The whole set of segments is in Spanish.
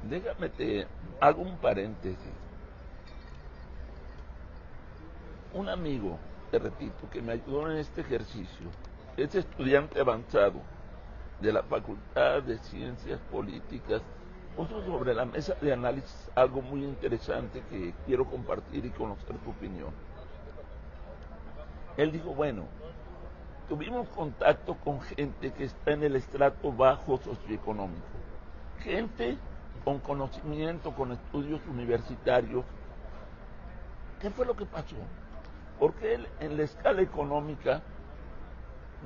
Déjame te hago un paréntesis. Un amigo, te repito, que me ayudó en este ejercicio, es estudiante avanzado de la Facultad de Ciencias Políticas, puso sobre la mesa de análisis algo muy interesante que quiero compartir y conocer tu opinión. Él dijo, bueno, tuvimos contacto con gente que está en el estrato bajo socioeconómico, gente con conocimiento, con estudios universitarios. ¿Qué fue lo que pasó? Porque él en la escala económica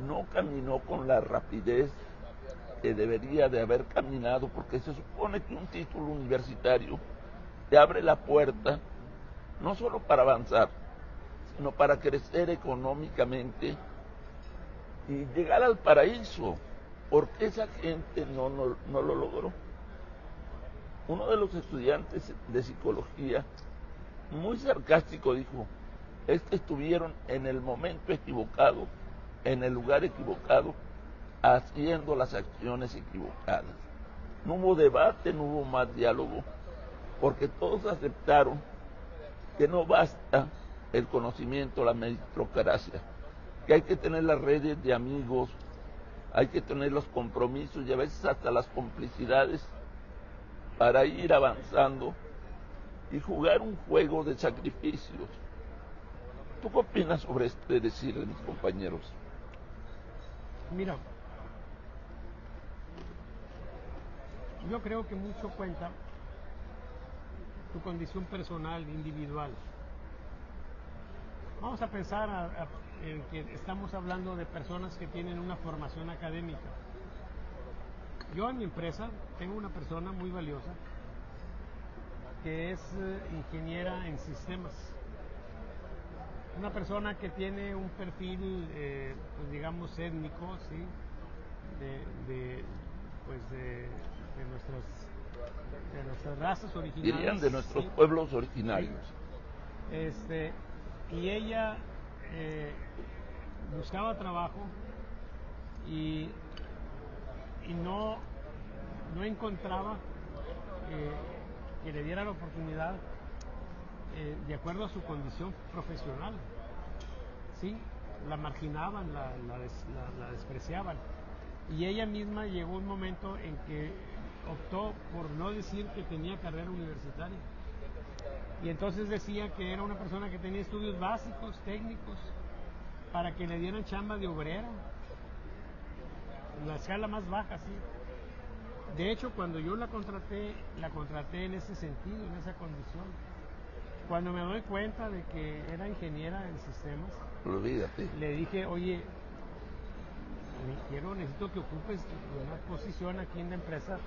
no caminó con la rapidez que debería de haber caminado, porque se supone que un título universitario te abre la puerta no solo para avanzar, sino para crecer económicamente y llegar al paraíso, porque esa gente no lo logró. Uno de los estudiantes de psicología, muy sarcástico, dijo, es que estuvieron en el momento equivocado, en el lugar equivocado, haciendo las acciones equivocadas. No hubo debate, no hubo más diálogo, porque todos aceptaron que no basta el conocimiento, la meritocracia, que hay que tener las redes de amigos, hay que tener los compromisos y a veces hasta las complicidades para ir avanzando y jugar un juego de sacrificios. ¿Tú qué opinas sobre esto de decirle a mis compañeros? Mira, yo creo que mucho cuenta tu condición personal, individual. Vamos a pensar en que estamos hablando de personas que tienen una formación académica. Yo en mi empresa tengo una persona muy valiosa que es ingeniera en sistemas. Una persona que tiene un perfil, pues digamos, étnico, ¿sí? de nuestras razas originales. Dirían de nuestros ¿sí? pueblos originarios. ¿sí? Y ella buscaba trabajo y no encontraba que le diera la oportunidad de acuerdo a su condición profesional. ¿sí? La marginaban, la despreciaban. Y ella misma llegó un momento en que optó por no decir que tenía carrera universitaria. Y entonces decía que era una persona que tenía estudios básicos, técnicos, para que le dieran chamba de obrera, en la escala más baja, sí. De hecho, cuando yo la contraté en ese sentido, en esa condición. Cuando me doy cuenta de que era ingeniera en sistemas, Olvídate. le dije, oye, necesito que ocupes una posición aquí en la empresa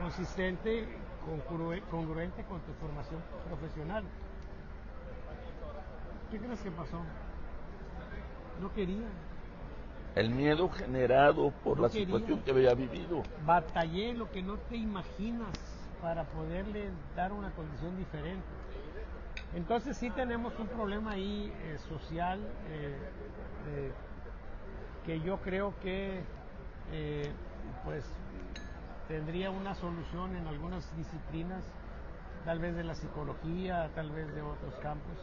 consistente, congruente con tu formación profesional. ¿Qué crees que pasó? No quería. El miedo generado por No la quería. situación que había vivido. Batallé lo que no te imaginas para poderle dar una condición diferente. Entonces sí tenemos un problema ahí social que yo creo que pues tendría una solución en algunas disciplinas, tal vez de la psicología, tal vez de otros campos,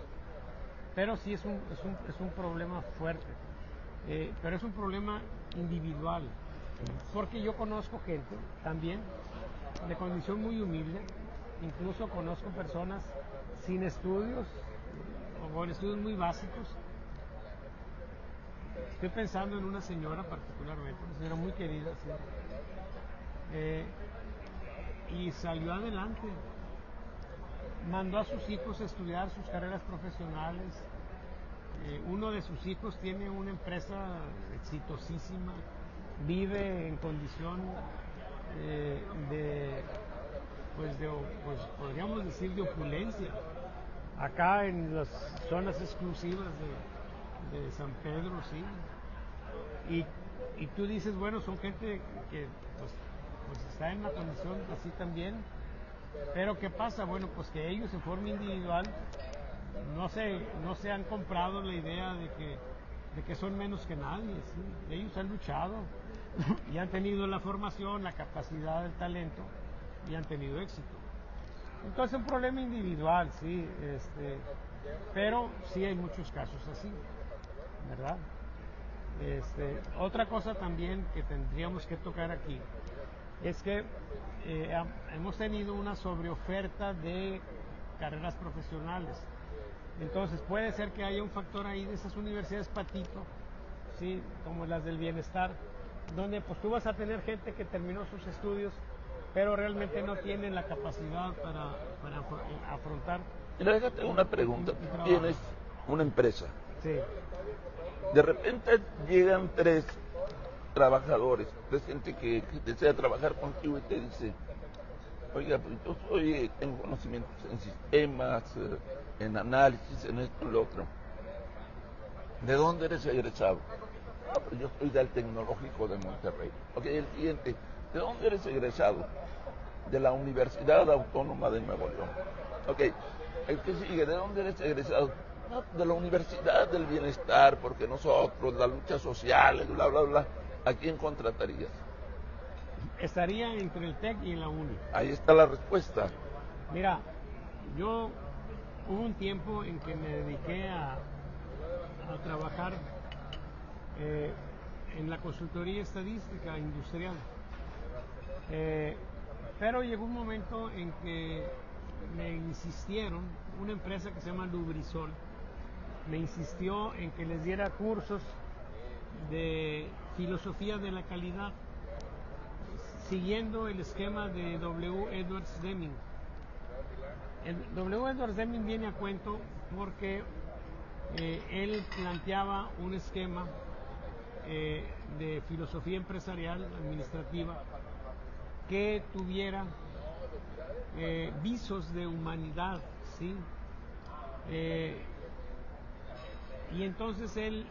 pero sí es un problema fuerte, pero es un problema individual, porque yo conozco gente también de condición muy humilde, incluso conozco personas sin estudios o con estudios muy básicos. Estoy pensando en una señora particularmente, una señora muy querida, sí. Y salió adelante. Mandó a sus hijos a estudiar sus carreras profesionales. Uno de sus hijos tiene una empresa exitosísima, vive en condición pues podríamos decir de opulencia, acá en las zonas exclusivas de San Pedro, sí. Y tú dices, bueno, son gente que pues está en una condición así también, pero ¿qué pasa? Bueno, pues que ellos en forma individual no se han comprado la idea de que son menos que nadie, ¿sí? Ellos han luchado y han tenido la formación, la capacidad, el talento y han tenido éxito. Entonces es un problema individual, sí, pero sí hay muchos casos así, ¿verdad? Otra cosa también que tendríamos que tocar aquí es que hemos tenido una sobreoferta de carreras profesionales. Entonces puede ser que haya un factor ahí de esas universidades patito, ¿sí? Como las del bienestar, donde pues tú vas a tener gente que terminó sus estudios, pero realmente no tienen la capacidad para afrontar. Mira, déjate una pregunta. Tú tienes una empresa. Sí. De repente llegan tres trabajadores, tres gente que desea trabajar contigo y te dice, oiga, pues yo tengo conocimientos en sistemas, en análisis, en esto y lo otro. ¿De dónde eres egresado? Ah, pues yo soy del Tecnológico de Monterrey. Ok, el siguiente, ¿de dónde eres egresado? De la Universidad Autónoma de Nuevo León. Ok, el que sigue, ¿de dónde eres egresado? No, de la Universidad del Bienestar, porque nosotros, las luchas sociales, bla, bla, bla. ¿A quién contratarías? Estaría entre el TEC y la UNI. Ahí está la respuesta. Mira, yo hubo un tiempo en que me dediqué a trabajar en la consultoría estadística industrial. Pero llegó un momento en que me insistieron, una empresa que se llama Lubrisol, me insistió en que les diera cursos de filosofía de la calidad, siguiendo el esquema de W. Edwards Deming. El W. Edwards Deming viene a cuento porque él planteaba un esquema de filosofía empresarial, administrativa, que tuviera visos de humanidad, ¿sí? Y entonces él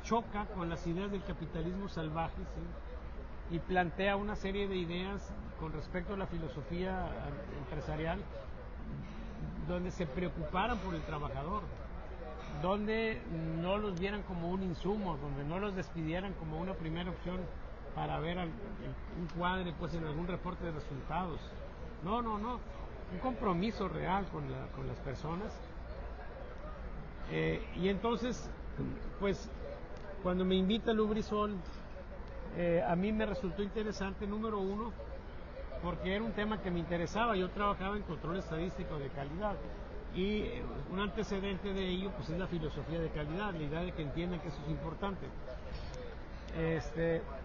choca con las ideas del capitalismo salvaje, ¿sí? Y plantea una serie de ideas con respecto a la filosofía empresarial donde se preocuparan por el trabajador, donde no los vieran como un insumo, donde no los despidieran como una primera opción para ver un cuadre pues en algún reporte de resultados. No, un compromiso real con las personas. Y entonces, pues, cuando me invita Lubrisol, a mí me resultó interesante, número uno, porque era un tema que me interesaba. Yo trabajaba en control estadístico de calidad y un antecedente de ello pues es la filosofía de calidad, la idea de que entiendan que eso es importante.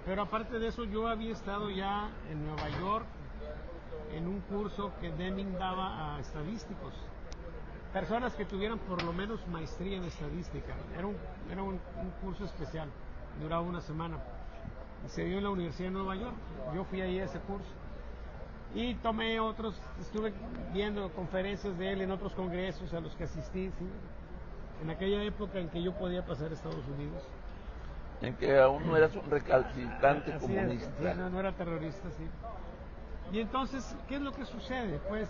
Pero aparte de eso, yo había estado ya en Nueva York en un curso que Deming daba a estadísticos, personas que tuvieran por lo menos maestría en estadística. Era un curso especial, duraba una semana. Se dio en la Universidad de Nueva York. Yo fui ahí a ese curso y tomé otros, estuve viendo conferencias de él en otros congresos a los que asistí, ¿sí? En aquella época en que yo podía pasar a Estados Unidos. En que aún no eras un recalcitrante Así comunista. Es, sí, no era terrorista, sí. Y entonces, ¿qué es lo que sucede? Pues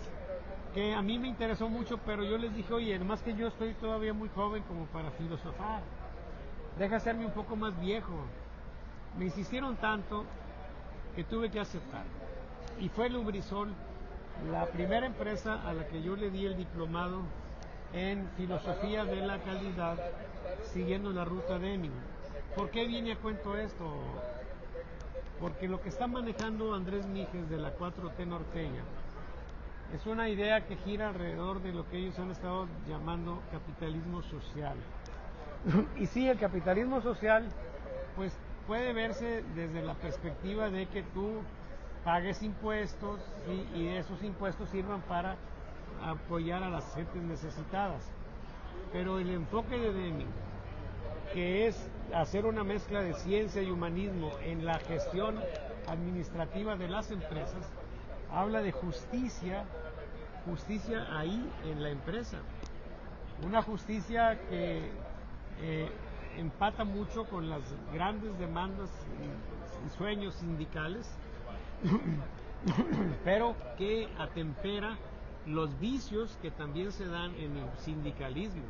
que a mí me interesó mucho, pero yo les dije, oye, además que yo estoy todavía muy joven como para filosofar, deja hacerme un poco más viejo. Me insistieron tanto que tuve que aceptar. Y fue Lubrisol la primera empresa a la que yo le di el diplomado en filosofía de la calidad, siguiendo la ruta Deming. ¿Por qué viene a cuento esto? Porque lo que está manejando Andrés Mijes de la 4T norteña es una idea que gira alrededor de lo que ellos han estado llamando capitalismo social. Y sí, el capitalismo social pues puede verse desde la perspectiva de que tú pagues impuestos, ¿sí? Y esos impuestos sirvan para apoyar a las gentes necesitadas. Pero el enfoque de Deming, que es hacer una mezcla de ciencia y humanismo en la gestión administrativa de las empresas, habla de justicia ahí en la empresa. Una justicia que empata mucho con las grandes demandas y sueños sindicales, pero que atempera los vicios que también se dan en el sindicalismo.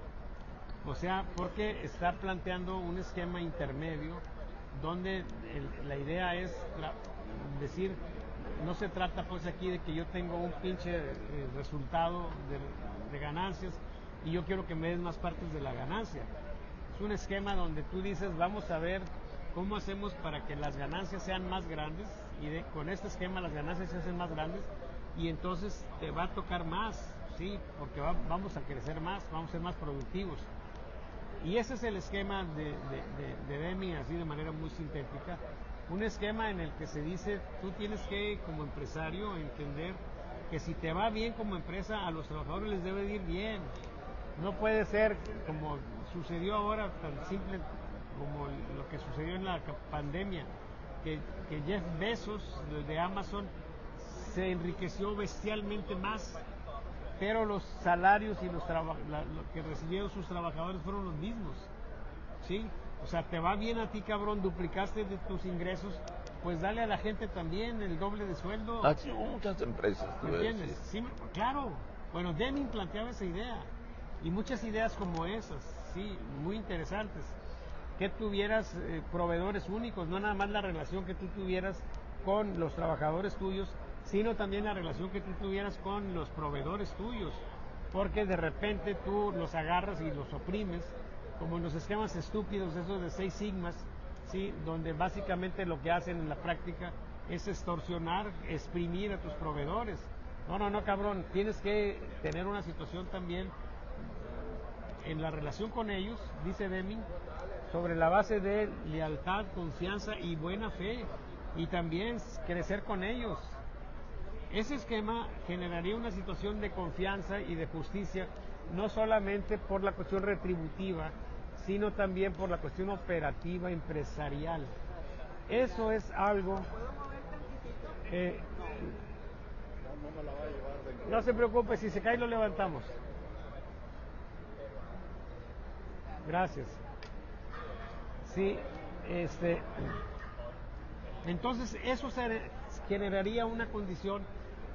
O sea, porque está planteando un esquema intermedio donde la idea es decir, no se trata pues aquí de que yo tengo un pinche resultado de ganancias y yo quiero que me des más partes de la ganancia. Es un esquema donde tú dices, vamos a ver cómo hacemos para que las ganancias sean más grandes, y con este esquema las ganancias se hacen más grandes, y entonces te va a tocar más, ¿sí? Porque vamos a crecer más, vamos a ser más productivos. Y ese es el esquema de Deming, así de manera muy sintética. Un esquema en el que se dice, tú tienes que, como empresario, entender que si te va bien como empresa, a los trabajadores les debe ir bien. No puede ser como sucedió ahora, tan simple como lo que sucedió en la pandemia, que Jeff Bezos de Amazon se enriqueció bestialmente más, pero los salarios y lo que recibieron sus trabajadores fueron los mismos, ¿sí? O sea, te va bien a ti, cabrón, duplicaste de tus ingresos, pues dale a la gente también el doble de sueldo. Así hubo muchas empresas. ¿Me entiendes? Sí, claro. Bueno, Deming planteaba esa idea, y muchas ideas como esas, sí, muy interesantes. Que tuvieras proveedores únicos, no nada más la relación que tú tuvieras con los trabajadores tuyos, sino también la relación que tú tuvieras con los proveedores tuyos, porque de repente tú los agarras y los oprimes, como en los esquemas estúpidos esos de 6 sigmas, ¿sí? Donde básicamente lo que hacen en la práctica es extorsionar, exprimir a tus proveedores. No, cabrón, tienes que tener una situación también en la relación con ellos, dice Deming, sobre la base de lealtad, confianza y buena fe, y también crecer con ellos. Ese esquema generaría una situación de confianza y de justicia, no solamente por la cuestión retributiva, sino también por la cuestión operativa empresarial. Eso es algo... no se preocupe, si se cae lo levantamos. Gracias. Sí, entonces eso generaría una condición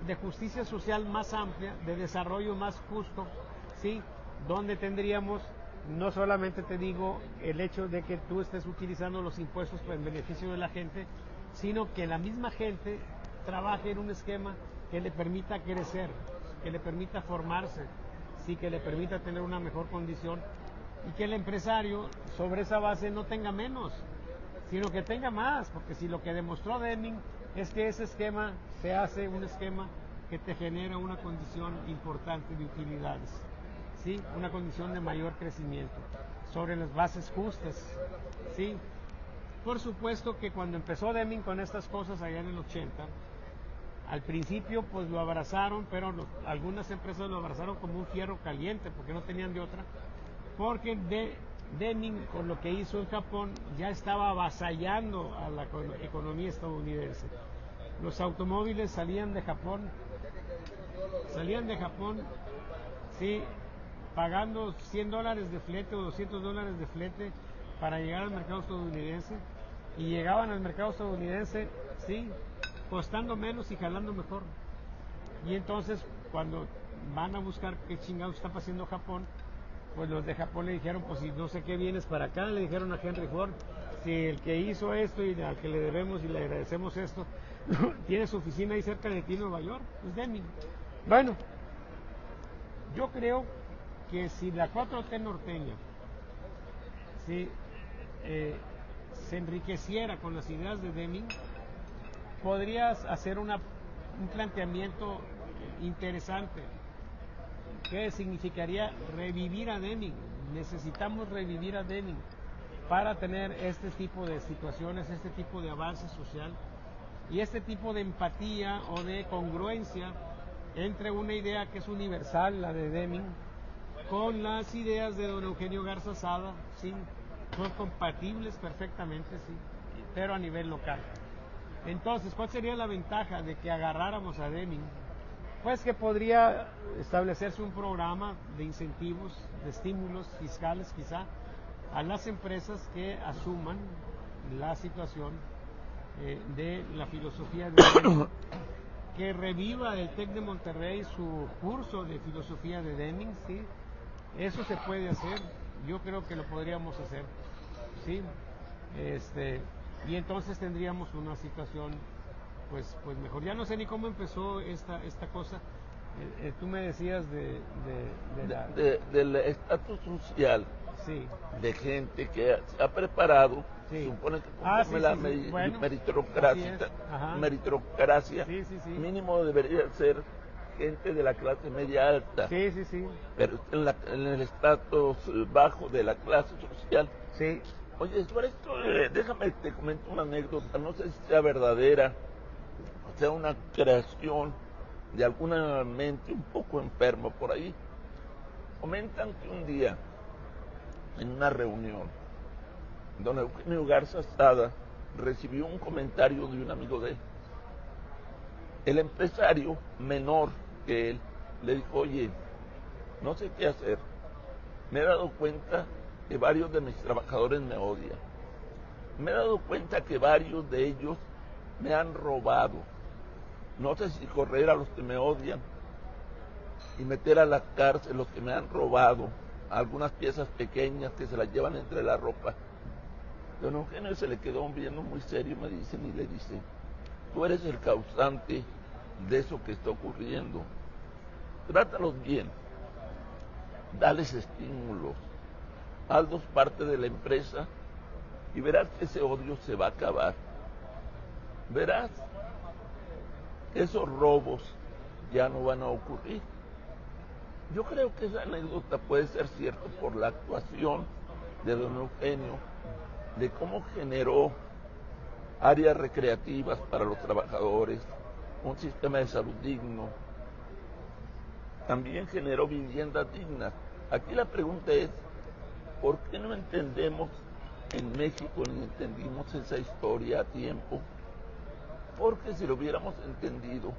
de justicia social más amplia, de desarrollo más justo, ¿sí? Donde tendríamos, no solamente te digo, el hecho de que tú estés utilizando los impuestos en beneficio de la gente, sino que la misma gente trabaje en un esquema que le permita crecer, que le permita formarse, sí, que le permita tener una mejor condición, y que el empresario sobre esa base no tenga menos, sino que tenga más, porque si lo que demostró Deming es que ese esquema se hace un esquema que te genera una condición importante de utilidades, ¿sí? Una condición de mayor crecimiento sobre las bases justas, ¿sí? Por supuesto que cuando empezó Deming con estas cosas allá en el 80, al principio pues lo abrazaron, pero algunas empresas lo abrazaron como un fierro caliente porque no tenían de otra, porque Deming, con lo que hizo en Japón, ya estaba avasallando a la economía estadounidense. Los automóviles salían de Japón, sí, pagando $100 de flete o $200 de flete para llegar al mercado estadounidense, y llegaban al mercado estadounidense, sí, costando menos y jalando mejor. Y entonces, cuando van a buscar qué chingados está pasando Japón, pues los de Japón le dijeron, pues si no sé qué vienes para acá, le dijeron a Henry Ford, si el que hizo esto y al que le debemos y le agradecemos esto, tiene su oficina ahí cerca de ti en Nueva York, pues Deming. Bueno, yo creo que si la 4T norteña se enriqueciera con las ideas de Deming, podrías hacer un planteamiento interesante. ¿Qué significaría revivir a Deming? Necesitamos revivir a Deming para tener este tipo de situaciones, este tipo de avance social y este tipo de empatía o de congruencia entre una idea que es universal, la de Deming, con las ideas de don Eugenio Garza Sada, sí, son compatibles perfectamente, sí, pero a nivel local. Entonces, ¿cuál sería la ventaja de que agarráramos a Deming? Pues que podría establecerse un programa de incentivos, de estímulos fiscales quizá, a las empresas que asuman la situación de la filosofía de Deming, que reviva el TEC de Monterrey su curso de filosofía de Deming, ¿sí? Eso se puede hacer, yo creo que lo podríamos hacer, ¿sí? y entonces tendríamos una situación pues mejor. Ya no sé ni cómo empezó esta cosa. Tú me decías de la... Del estatus social, Sí, de gente que se ha preparado, sí. supone que Ah, conforme sí, la sí, sí. Bueno, así meritocracia, es. Ajá. meritocracia, Sí, sí, sí. mínimo debería ser gente de la clase media alta, Sí, sí, sí. pero en el estatus bajo de la clase social. Sí. Oye, sobre esto, déjame te comento una anécdota, no sé si sea verdadera, o sea una creación de alguna mente un poco enferma por ahí. Comentan que un día, en una reunión, don Eugenio Garza Sada recibió un comentario de un amigo de él. El empresario menor que él le dijo, oye, no sé qué hacer. Me he dado cuenta que varios de mis trabajadores me odian. Me he dado cuenta que varios de ellos me han robado. No sé si correr a los que me odian y meter a la cárcel los que me han robado algunas piezas pequeñas que se las llevan entre la ropa. Don Eugenio se le quedó viendo muy serio, me dicen, y le dice, tú eres el causante de eso que está ocurriendo. Trátalos bien, dales estímulos, hazlos parte de la empresa y verás que ese odio se va a acabar. Verás que esos robos ya no van a ocurrir. Yo creo que esa anécdota puede ser cierta por la actuación de don Eugenio, de cómo generó áreas recreativas para los trabajadores, un sistema de salud digno, también generó viviendas dignas. Aquí la pregunta es, ¿por qué no entendemos en México ni entendimos esa historia a tiempo? Porque si lo hubiéramos entendido,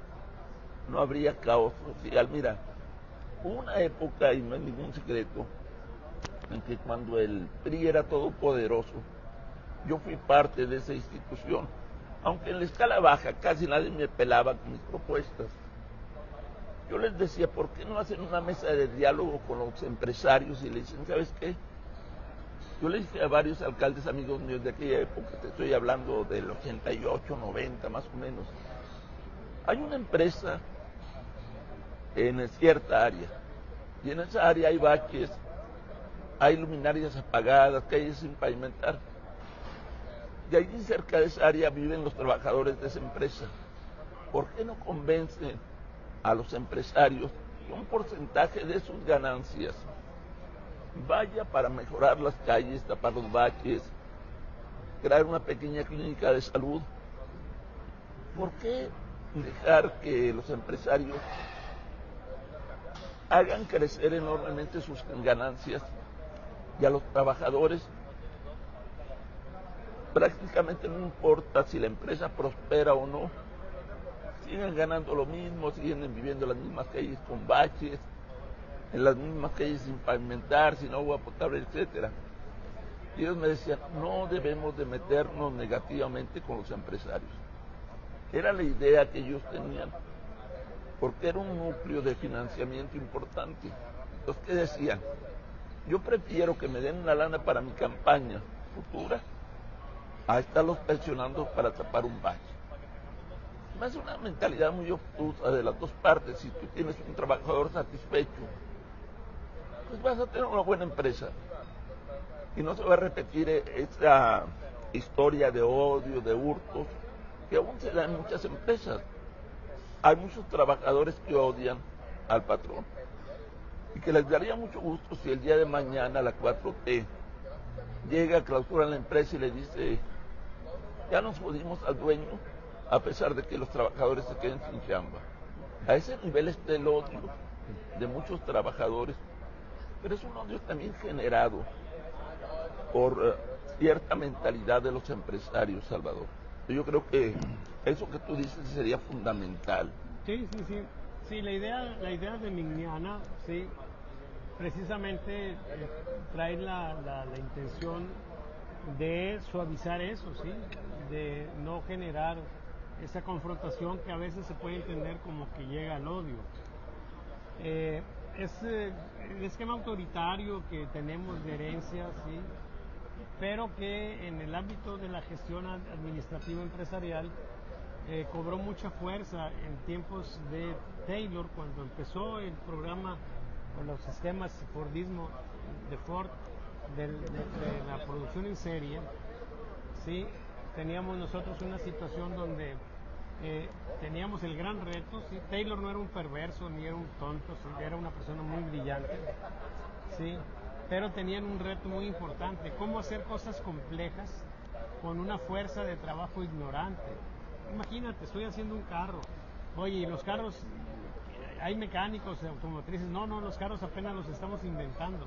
no habría caos social. Mira, hubo una época, y no es ningún secreto, en que cuando el PRI era todopoderoso, yo fui parte de esa institución, aunque en la escala baja casi nadie me pelaba con mis propuestas. Yo les decía, ¿por qué no hacen una mesa de diálogo con los empresarios? Y le dicen, ¿sabes qué? Yo le dije a varios alcaldes amigos míos de aquella época, te estoy hablando del 88, 90 más o menos, hay una empresa en cierta área, y en esa área hay baches, hay luminarias apagadas, calles sin pavimentar. Y allí cerca de esa área viven los trabajadores de esa empresa. ¿Por qué no convencen a los empresarios que un porcentaje de sus ganancias vaya para mejorar las calles, tapar los baches, crear una pequeña clínica de salud? ¿Por qué dejar que los empresarios hagan crecer enormemente sus ganancias y a los trabajadores prácticamente no importa si la empresa prospera o no, siguen ganando lo mismo, siguen viviendo en las mismas calles con baches, en las mismas calles sin pavimentar, sin agua potable, etcétera? Y ellos me decían, no debemos de meternos negativamente con los empresarios. Era la idea que ellos tenían, porque era un núcleo de financiamiento importante. Entonces, ¿qué decían? Yo prefiero que me den una lana para mi campaña futura a estarlos presionando para tapar un bache. Es una mentalidad muy obtusa de las dos partes. Si tú tienes un trabajador satisfecho, pues vas a tener una buena empresa. Y no se va a repetir esa historia de odio, de hurtos, que aún se da en muchas empresas. Hay muchos trabajadores que odian al patrón y que les daría mucho gusto si el día de mañana la 4T llega a clausurar la empresa y le dice, ya nos jodimos al dueño, a pesar de que los trabajadores se queden sin chamba. A ese nivel está el odio de muchos trabajadores, pero es un odio también generado por cierta mentalidad de los empresarios, Salvador. Yo creo que eso que tú dices sería fundamental. Sí, sí, sí. Sí, la idea de Mignana, sí, precisamente trae la intención de suavizar eso, sí, de no generar esa confrontación que a veces se puede entender como que llega al odio. El esquema autoritario que tenemos de herencia, sí, pero que en el ámbito de la gestión administrativa empresarial cobró mucha fuerza en tiempos de Taylor, cuando empezó el programa o los esquemas Fordismo de Ford de la producción en serie. Sí, teníamos nosotros una situación donde teníamos el gran reto. ¿Sí? Taylor no era un perverso ni era un tonto, ¿sí? Era una persona muy brillante, ¿sí? Pero tenían un reto muy importante: cómo hacer cosas complejas con una fuerza de trabajo ignorante. Imagínate, estoy haciendo un carro, oye, y los carros, hay mecánicos automotrices, no, los carros apenas los estamos inventando,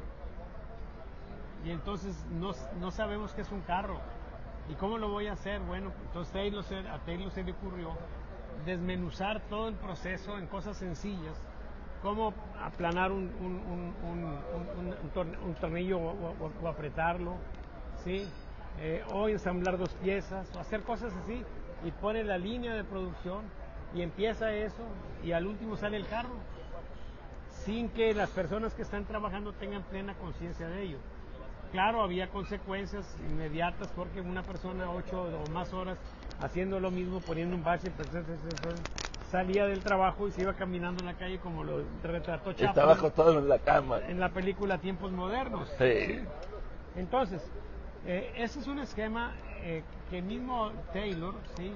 y entonces no sabemos qué es un carro. ¿Y cómo lo voy a hacer? Bueno, entonces a Taylor se le ocurrió desmenuzar todo el proceso en cosas sencillas, como aplanar un tornillo o apretarlo, ¿sí? O ensamblar dos piezas, o hacer cosas así, y pone la línea de producción y empieza eso, y al último sale el carro, sin que las personas que están trabajando tengan plena conciencia de ello. Claro, había consecuencias inmediatas, porque una persona 8 o más horas haciendo lo mismo, poniendo un bache, salía del trabajo y se iba caminando en la calle, como lo retrató Chaplin. Estaba acostado en la cama. En la película Tiempos Modernos. Sí. ¿Sí? Entonces, ese es un esquema que el mismo Taylor, ¿sí?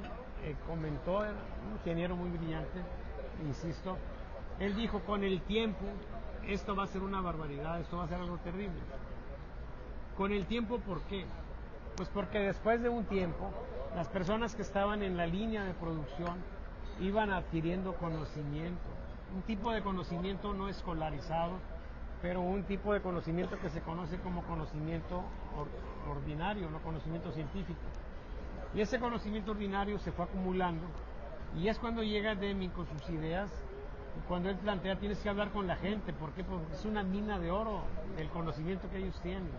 Comentó, era un ingeniero muy brillante, insisto. Él dijo: con el tiempo esto va a ser una barbaridad, esto va a ser algo terrible. Con el tiempo, ¿por qué? Pues porque después de un tiempo, las personas que estaban en la línea de producción iban adquiriendo conocimiento, un tipo de conocimiento no escolarizado, pero un tipo de conocimiento que se conoce como conocimiento ordinario, no conocimiento científico. Y ese conocimiento ordinario se fue acumulando, y es cuando llega Deming con sus ideas, y cuando él plantea: tienes que hablar con la gente. ¿Por qué? Porque es una mina de oro el conocimiento que ellos tienen.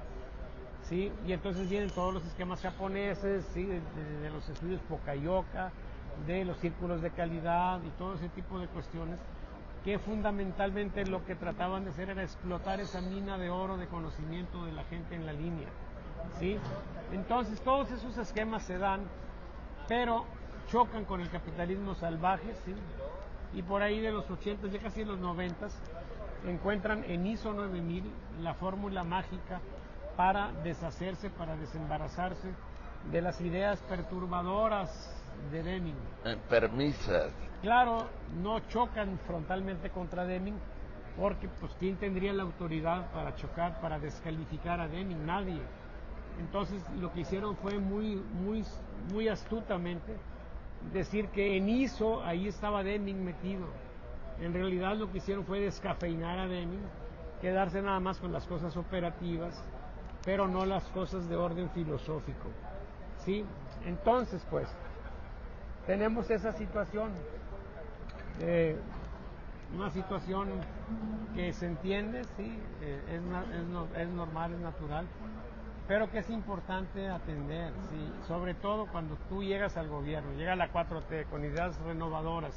¿Sí? Y entonces vienen todos los esquemas japoneses, ¿sí? de los estudios Pocayoka, de los círculos de calidad y todo ese tipo de cuestiones, que fundamentalmente lo que trataban de hacer era explotar esa mina de oro de conocimiento de la gente en la línea. ¿Sí? Entonces todos esos esquemas se dan, pero chocan con el capitalismo salvaje, ¿sí? Y por ahí de los 80, ya casi en los 90, encuentran en ISO 9000 la fórmula mágica para deshacerse, para desembarazarse de las ideas perturbadoras de Deming. Enfermizas. Claro, no chocan frontalmente contra Deming, porque pues ¿quién tendría la autoridad para chocar, para descalificar a Deming? Nadie. Entonces lo que hicieron fue muy astutamente decir que en ISO ahí estaba Deming metido. En realidad lo que hicieron fue descafeinar a Deming, quedarse nada más con las cosas operativas, pero no las cosas de orden filosófico. ¿Sí? Entonces, pues, tenemos esa situación, una situación que se entiende, ¿sí? Es normal, es natural, pero que es importante atender, ¿sí? Sobre todo cuando tú llegas al gobierno, llega la 4T con ideas renovadoras.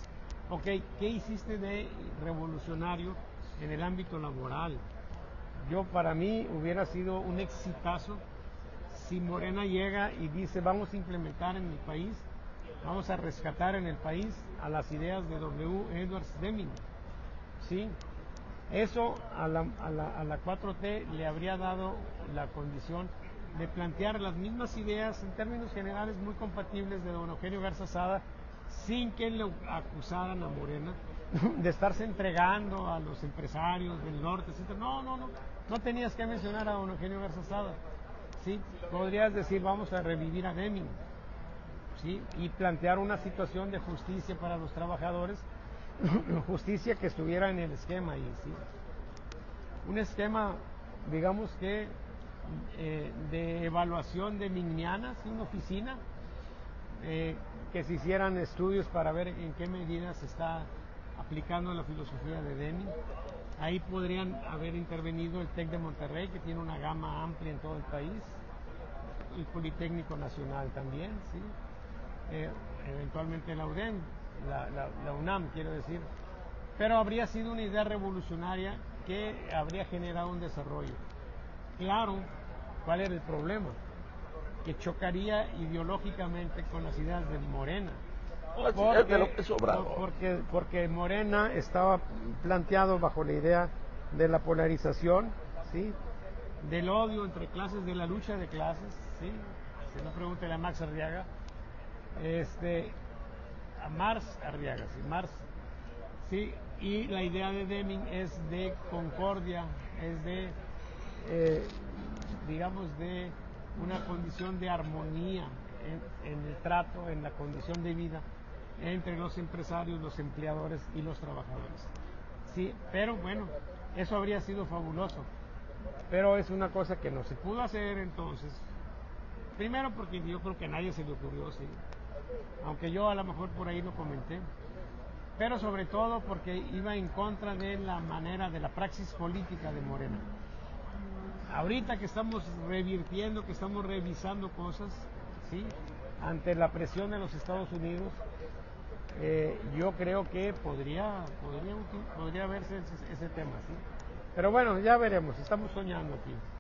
Ok, ¿qué hiciste de revolucionario en el ámbito laboral? Para mí hubiera sido un exitazo si Morena llega y dice: vamos a implementar en el país, vamos a rescatar en el país a las ideas de W. Edwards Deming. ¿Sí? Eso a la 4T le habría dado la condición de plantear las mismas ideas en términos generales muy compatibles de don Eugenio Garza Sada, sin que le acusaran a Morena de estarse entregando a los empresarios del norte, etc. No tenías que mencionar a don Eugenio Garza Sada. ¿Sí? Podrías decir: vamos a revivir a Deming, ¿sí? Y plantear una situación de justicia para los trabajadores, justicia que estuviera en el esquema ahí, ¿sí? Un esquema, digamos que de evaluación de deminiana, ¿sí? Una oficina, que se hicieran estudios para ver en qué medida se está aplicando la filosofía de Deming. Ahí podrían haber intervenido el TEC de Monterrey, que tiene una gama amplia en todo el país, el Politécnico Nacional también, ¿sí? Eventualmente la UDEM, la UNAM, quiero decir. Pero habría sido una idea revolucionaria que habría generado un desarrollo. Claro, ¿cuál era el problema? que chocaría ideológicamente con las ideas de Morena. Las ideas de López Obrador. Porque Morena estaba planteado bajo la idea de la polarización, ¿sí? Del odio entre clases, de la lucha de clases, ¿sí? Si no, pregúntele a Max Arriaga, a Mars Arriaga, sí, Mars, sí, y la idea de Deming es de concordia, es de, digamos, de una condición de armonía en el trato, en la condición de vida entre los empresarios, los empleadores y los trabajadores. Sí, pero bueno, eso habría sido fabuloso, pero es una cosa que no se pudo hacer entonces. Primero porque yo creo que a nadie se le ocurrió, sí, aunque yo a lo mejor por ahí lo comenté, pero sobre todo porque iba en contra de la manera, de la praxis política de Morena. Ahorita que estamos revirtiendo, que estamos revisando cosas, ¿sí? Ante la presión de los Estados Unidos, yo creo que podría verse ese tema, ¿sí? Pero bueno, ya veremos, estamos soñando aquí.